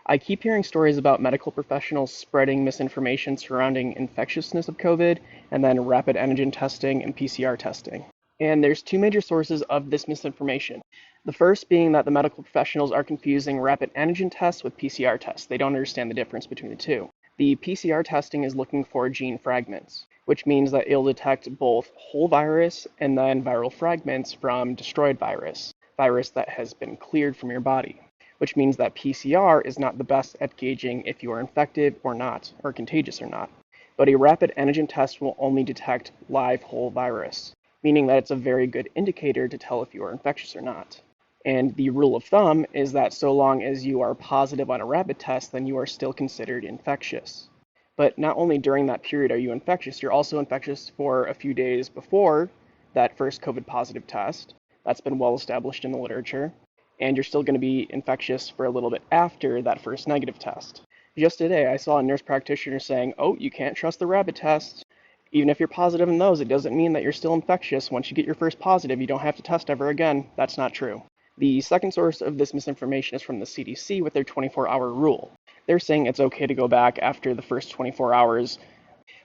I keep hearing stories about medical professionals spreading misinformation surrounding infectiousness of COVID and then rapid antigen testing and PCR testing. And there's two major sources of this misinformation. The first being that the medical professionals are confusing rapid antigen tests with PCR tests. They don't understand the difference between the two. The PCR testing is looking for gene fragments, which means that it'll detect both whole virus and then viral fragments from destroyed virus that has been cleared from your body, which means that PCR is not the best at gauging if you are infected or not, or contagious or not. But a rapid antigen test will only detect live whole virus, meaning that it's a very good indicator to tell if you are infectious or not. And the rule of thumb is that so long as you are positive on a rapid test, then you are still considered infectious. But not only during that period are you infectious, you're also infectious for a few days before that first COVID positive test. That's been well established in the literature. And you're still going to be infectious for a little bit after that first negative test. Just today, I saw a nurse practitioner saying, oh, you can't trust the rapid tests. Even if you're positive in those, it doesn't mean that you're still infectious. Once you get your first positive, you don't have to test ever again. That's not true. The second source of this misinformation is from the CDC with their 24-hour rule. They're saying it's okay to go back after the first 24 hours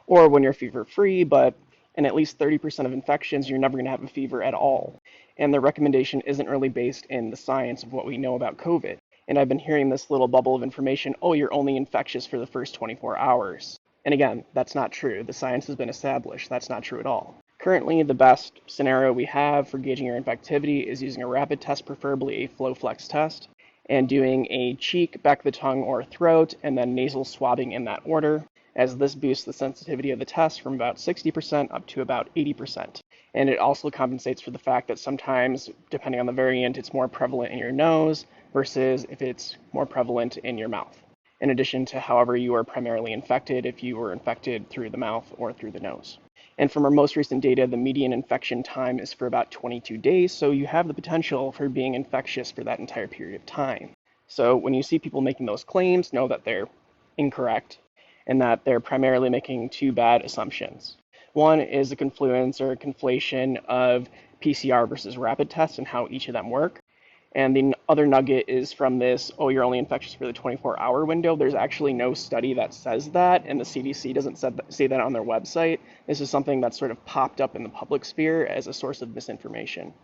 or when you're fever-free, but in at least 30% of infections, you're never going to have a fever at all. And their recommendation isn't really based in the science of what we know about COVID. And I've been hearing this little bubble of information, oh, you're only infectious for the first 24 hours. And again, that's not true. The science has been established. That's not true at all. Currently, the best scenario we have for gauging your infectivity is using a rapid test, preferably a flow flex test, and doing a cheek, back of the tongue, or throat, and then nasal swabbing in that order, as this boosts the sensitivity of the test from about 60% up to about 80%. And it also compensates for the fact that sometimes, depending on the variant, it's more prevalent in your nose versus if it's more prevalent in your mouth. In addition to however you are primarily infected, if you were infected through the mouth or through the nose. And from our most recent data, the median infection time is for about 22 days, so you have the potential for being infectious for that entire period of time. So when you see people making those claims, know that they're incorrect and that they're primarily making two bad assumptions. One is a confluence or a conflation of PCR versus rapid tests and how each of them work. And the other nugget is from this, oh, you're only infectious for the 24-hour window. There's actually no study that says that, and the CDC doesn't say that on their website. This is something that's sort of popped up in the public sphere as a source of misinformation.